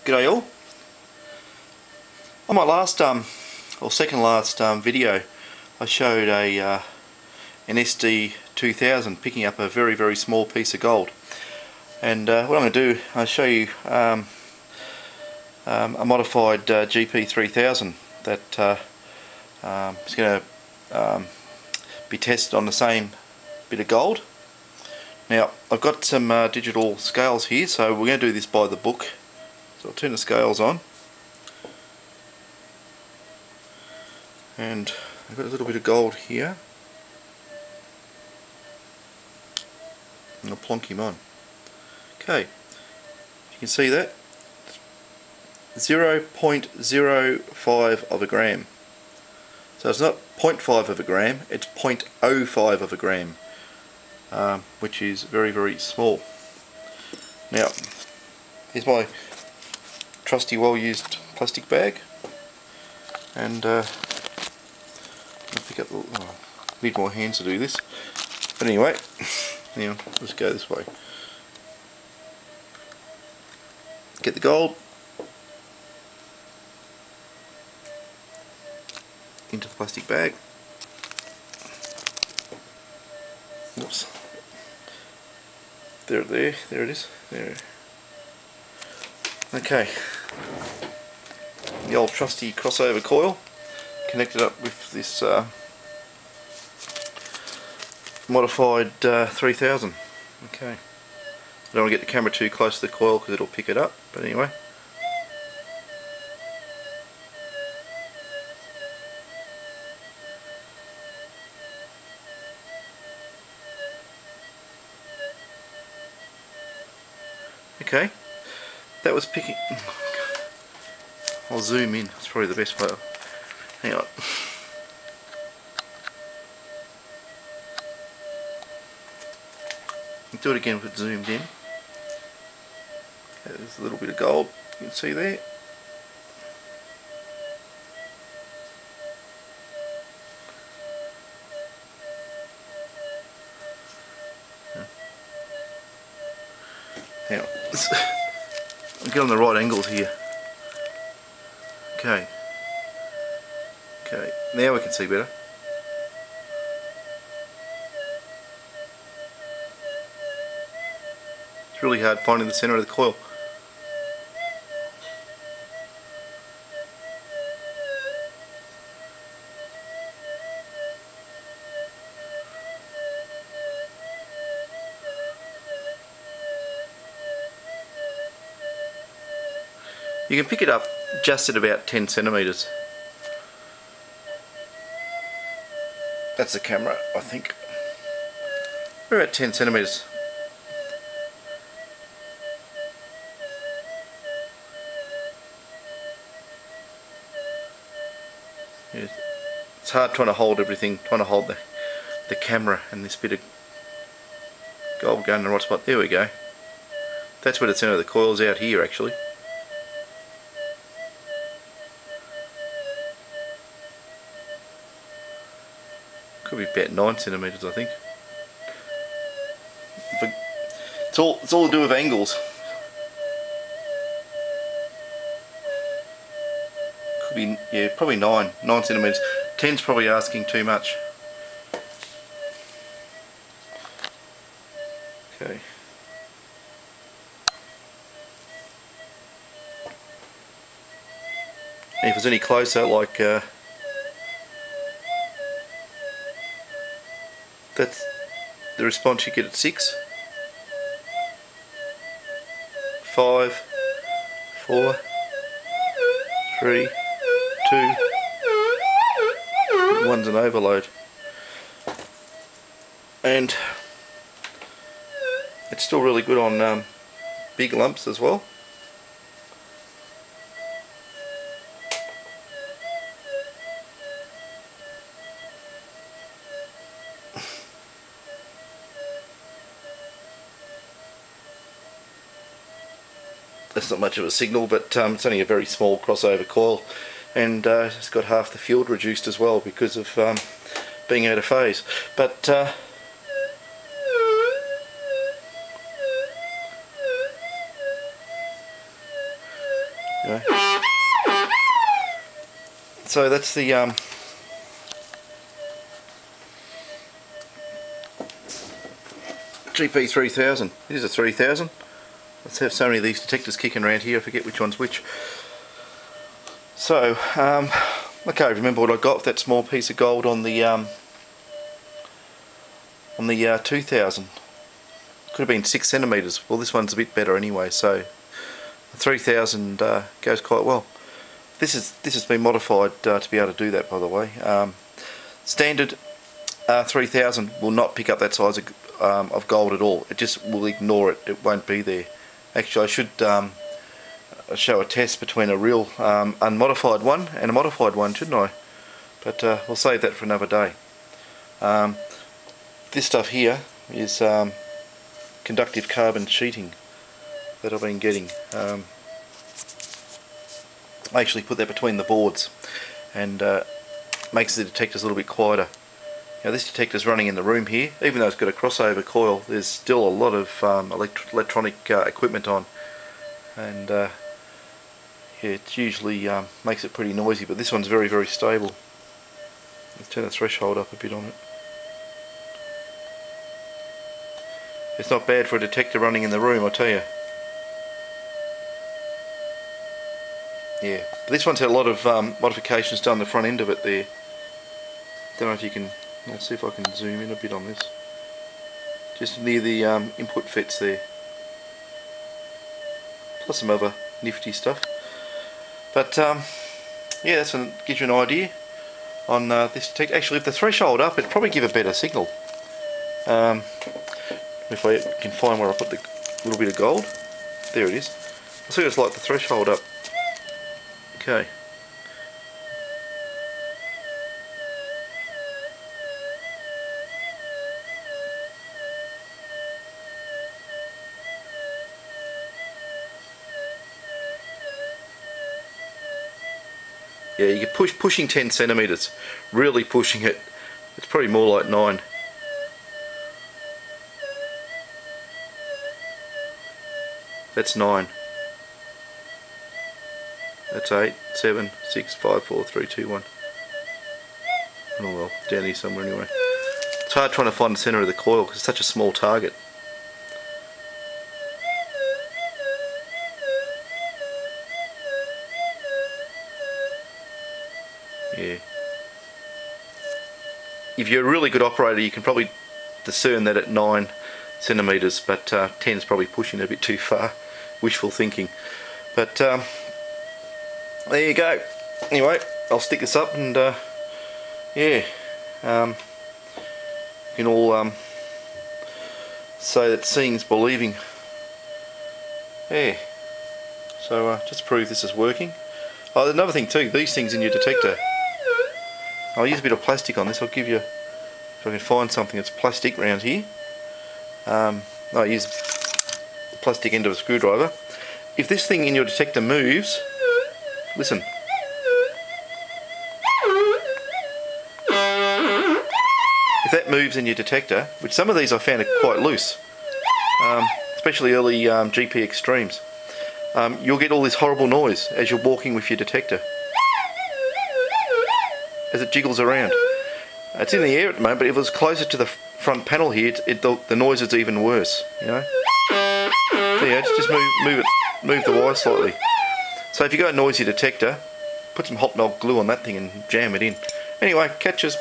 G'day all. On my last or second last video, I showed an SD2000 picking up a very small piece of gold, and what I'm going to do, I'll show you a modified GP3000 that is going to be tested on the same bit of gold. Now I've got some digital scales here, so we're going to do this by the book. So I'll turn the scales on, and I've got a little bit of gold here, and I'll plonk him on. Okay, you can see that 0.05 of a gram. So it's not 0.5 of a gram, it's 0.05 of a gram, which is very small. Now here's my trusty well used plastic bag, and I'll pick up need more hands to do this, but anyway, now let's go this way. Get the gold into the plastic bag. Oops. There it is. There. Okay. The old trusty crossover coil connected up with this modified 3000. Okay. I don't want to get the camera too close to the coil because it'll pick it up, but anyway. Okay, that was picking. I'll zoom in, it's probably the best way. Hang on. Do it again if it's zoomed in. Okay, there's a little bit of gold, you can see there. Hang on. I'll get on the right angles here. Okay. Okay, now we can see better. It's really hard finding the centre of the coil. You can pick it up just at about 10 centimetres. That's the camera, I think. We're about 10 centimetres. Yeah, it's hard trying to hold everything, trying to hold the camera and this bit of gold going in the right spot. There we go. That's where the centre of the coil's out here actually. Could be about 9 centimetres, I think. It's all to do with angles. Could be, yeah, probably 9 centimetres. 10's probably asking too much. Okay. And if it's any closer, like that's the response you get at 6, 5, 4, 3, 2, 1's an overload, and it's still really good on big lumps as well. That's not much of a signal, but it's only a very small crossover coil, and it's got half the field reduced as well because of being out of phase. But Okay. So that's the GP3000. It is a 3000. Let's have so many of these detectors kicking around here, I forget which one's which. So, okay, remember what I got with that small piece of gold on the 2000. Could have been 6 centimeters. Well, this one's a bit better anyway, so the 3000 goes quite well. This has been modified to be able to do that, by the way. Standard 3000 will not pick up that size of gold at all. It just will ignore it. It won't be there. Actually, I should show a test between a real unmodified one and a modified one, shouldn't I? But we'll save that for another day. This stuff here is conductive carbon sheeting that I've been getting. I actually put that between the boards and makes the detectors a little bit quieter. Now this detector's running in the room here. Even though it's got a crossover coil, there's still a lot of electronic equipment on, and yeah, it usually makes it pretty noisy, but this one's very, very stable. Let's turn the threshold up a bit on it. It's not bad for a detector running in the room, I tell you. Yeah, but this one's had a lot of modifications done on the front end of it there. Don't know if you can. Let's see if I can zoom in a bit on this. Just near the input FETs there. Plus some other nifty stuff. But yeah, that's one that gives you an idea on this detector. Actually, if the threshold up, it'd probably give a better signal. If I can find where I put the little bit of gold. There it is. I'll see what it's like the threshold up. Okay. Yeah, you can pushing 10 centimeters, really pushing it. It's probably more like 9. That's 9. That's 8, 7, 6, 5, 4, 3, 2, 1. Oh well, down here somewhere anyway. It's hard trying to find the centre of the coil because it's such a small target. Yeah. If you're a really good operator, you can probably discern that at 9 centimeters, but 10 is probably pushing it a bit too far. Wishful thinking. But there you go. Anyway, I'll stick this up and yeah, you can all say that seeing's believing. Yeah. So just to prove this is working. Oh, another thing too, these things in your detector. I'll use a bit of plastic on this. I'll give you, if I can find something that's plastic round here. I'll use the plastic end of a screwdriver. If this thing in your detector moves, listen. If that moves in your detector, which some of these I found are quite loose, especially early GP Extremes, you'll get all this horrible noise as you're walking with your detector, as it jiggles around. It's in the air at the moment, but if it was closer to the front panel here, the noise is even worse, you know. So yeah, just move the wire slightly. So if you got a noisy detector, put some hot melt glue on that thing and jam it in. Anyway, catches.